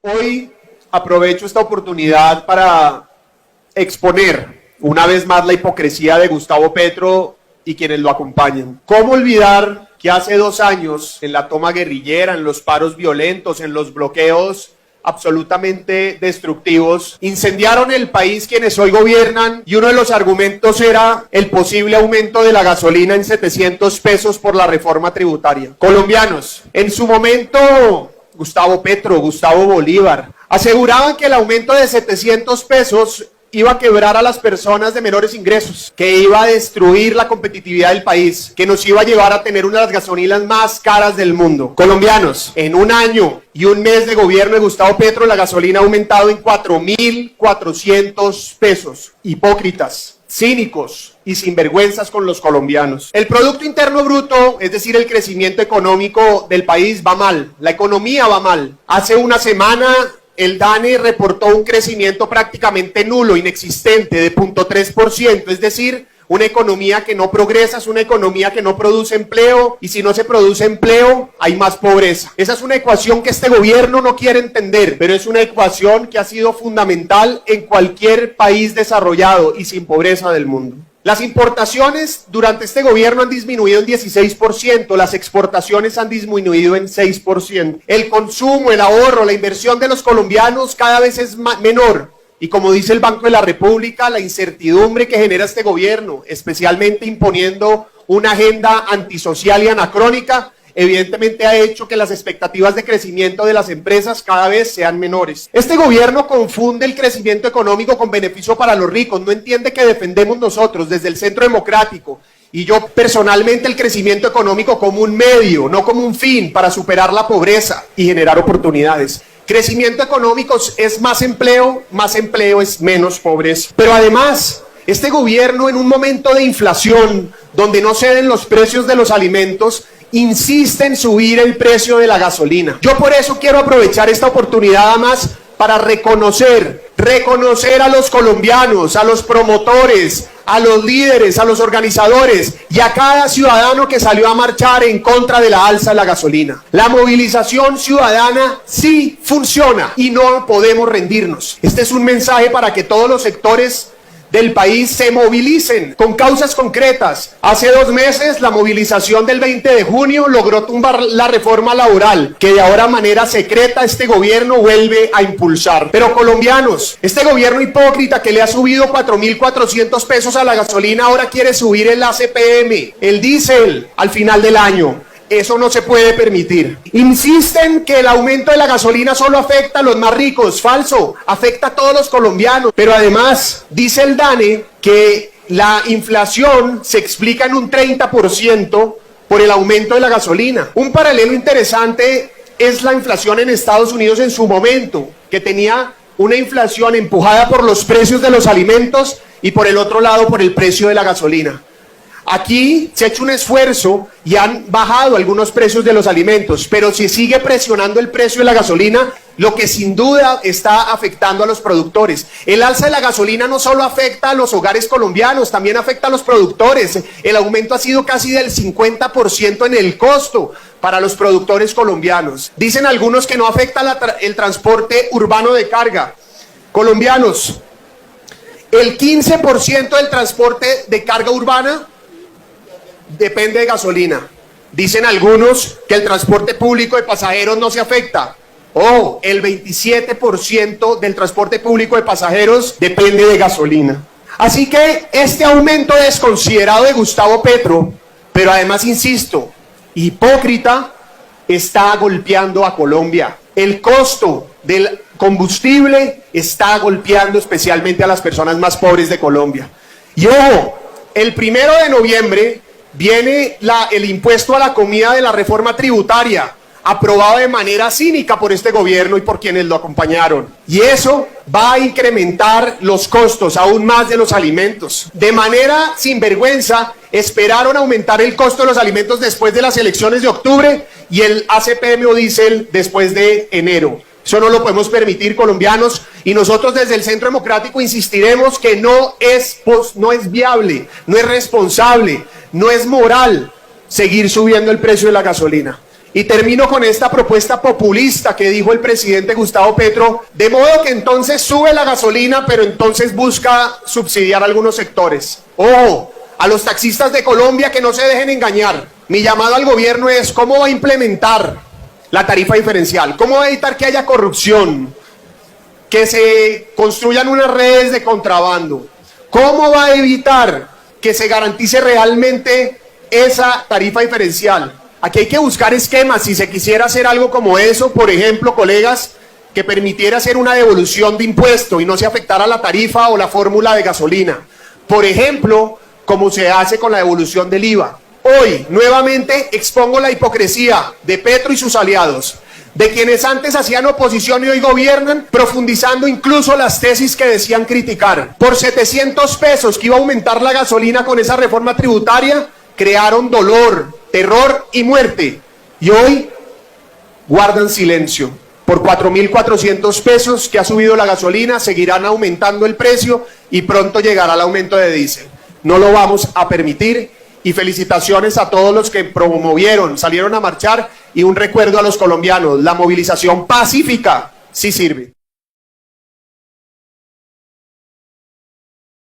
Hoy aprovecho esta oportunidad para exponer una vez más la hipocresía de Gustavo Petro y quienes lo acompañan. ¿Cómo olvidar que hace 2 años, en la toma guerrillera, en los paros violentos, en los bloqueos absolutamente destructivos, incendiaron el país quienes hoy gobiernan y uno de los argumentos era el posible aumento de la gasolina en 700 pesos por la reforma tributaria? Colombianos, en su momento Gustavo Petro, Gustavo Bolívar, aseguraban que el aumento de 700 pesos iba a quebrar a las personas de menores ingresos, que iba a destruir la competitividad del país, que nos iba a llevar a tener una de las gasolinas más caras del mundo. Colombianos, en 1 año y 1 mes de gobierno de Gustavo Petro, la gasolina ha aumentado en 4.400 pesos. Hipócritas, cínicos y sinvergüenzas con los colombianos. El Producto Interno Bruto, es decir, el crecimiento económico del país va mal, la economía va mal. Hace 1 semana el DANE reportó un crecimiento prácticamente nulo, inexistente, de 0.3%, es decir, una economía que no progresa, es una economía que no produce empleo, y si no se produce empleo, hay más pobreza. Esa es una ecuación que este gobierno no quiere entender, pero es una ecuación que ha sido fundamental en cualquier país desarrollado y sin pobreza del mundo. Las importaciones durante este gobierno han disminuido en 16%, las exportaciones han disminuido en 6%. El consumo, el ahorro, la inversión de los colombianos cada vez es menor. Y como dice el Banco de la República, la incertidumbre que genera este gobierno, especialmente imponiendo una agenda antisocial y anacrónica, evidentemente ha hecho que las expectativas de crecimiento de las empresas cada vez sean menores. Este gobierno confunde el crecimiento económico con beneficio para los ricos, no entiende que defendemos nosotros desde el Centro Democrático y yo personalmente el crecimiento económico como un medio, no como un fin para superar la pobreza y generar oportunidades. Crecimiento económico es más empleo es menos pobreza. Pero además, este gobierno en un momento de inflación donde no ceden los precios de los alimentos, insiste en subir el precio de la gasolina. Yo por eso quiero aprovechar esta oportunidad además para reconocer a los colombianos, a los promotores, a los líderes, a los organizadores y a cada ciudadano que salió a marchar en contra de la alza de la gasolina. La movilización ciudadana sí funciona y no podemos rendirnos. Este es un mensaje para que todos los sectores del país se movilicen con causas concretas. Hace 2 meses la movilización del 20 de junio logró tumbar la reforma laboral que de ahora manera secreta este gobierno vuelve a impulsar. Pero colombianos, este gobierno hipócrita que le ha subido 4.400 pesos a la gasolina ahora quiere subir el ACPM, el diésel al final del año. Eso no se puede permitir. Insisten que el aumento de la gasolina solo afecta a los más ricos. Falso, afecta a todos los colombianos. Pero además, dice el DANE que la inflación se explica en un 30% por el aumento de la gasolina. Un paralelo interesante es la inflación en Estados Unidos en su momento, que tenía una inflación empujada por los precios de los alimentos y por el otro lado por el precio de la gasolina. Aquí se ha hecho un esfuerzo y han bajado algunos precios de los alimentos, pero si sigue presionando el precio de la gasolina, lo que sin duda está afectando a los productores. El alza de la gasolina no solo afecta a los hogares colombianos, también afecta a los productores. El aumento ha sido casi del 50% en el costo para los productores colombianos. Dicen algunos que no afecta el transporte urbano de carga. Colombianos, el 15% del transporte de carga urbana depende de gasolina. Dicen algunos que el transporte público de pasajeros no se afecta. El 27% del transporte público de pasajeros depende de gasolina. Así que este aumento desconsiderado de Gustavo Petro, pero además, insisto, hipócrita, está golpeando a Colombia. El costo del combustible está golpeando especialmente a las personas más pobres de Colombia. Y ojo, el 1 de noviembre viene el impuesto a la comida de la reforma tributaria, aprobado de manera cínica por este gobierno y por quienes lo acompañaron. Y eso va a incrementar los costos aún más de los alimentos. De manera sinvergüenza, esperaron aumentar el costo de los alimentos después de las elecciones de octubre y el ACPM o diésel después de enero. Eso no lo podemos permitir, colombianos, y nosotros desde el Centro Democrático insistiremos que no es viable, no es responsable, no es moral seguir subiendo el precio de la gasolina. Y termino con esta propuesta populista que dijo el presidente Gustavo Petro, de modo que entonces sube la gasolina, pero entonces busca subsidiar algunos sectores. ¡Ojo! A los taxistas de Colombia que no se dejen engañar. Mi llamado al gobierno es cómo va a implementar la tarifa diferencial, cómo va a evitar que haya corrupción, que se construyan unas redes de contrabando, cómo va a evitar que se garantice realmente esa tarifa diferencial. Aquí hay que buscar esquemas, si se quisiera hacer algo como eso, por ejemplo, colegas, que permitiera hacer una devolución de impuesto y no se afectara la tarifa o la fórmula de gasolina. Por ejemplo, como se hace con la devolución del IVA. Hoy, nuevamente, expongo la hipocresía de Petro y sus aliados, de quienes antes hacían oposición y hoy gobiernan, profundizando incluso las tesis que decían criticar. Por 700 pesos que iba a aumentar la gasolina con esa reforma tributaria, crearon dolor, terror y muerte. Y hoy guardan silencio. Por 4.400 pesos que ha subido la gasolina, seguirán aumentando el precio y pronto llegará el aumento de diésel. No lo vamos a permitir y felicitaciones a todos los que promovieron, salieron a marchar y un recuerdo a los colombianos, la movilización pacífica sí sirve.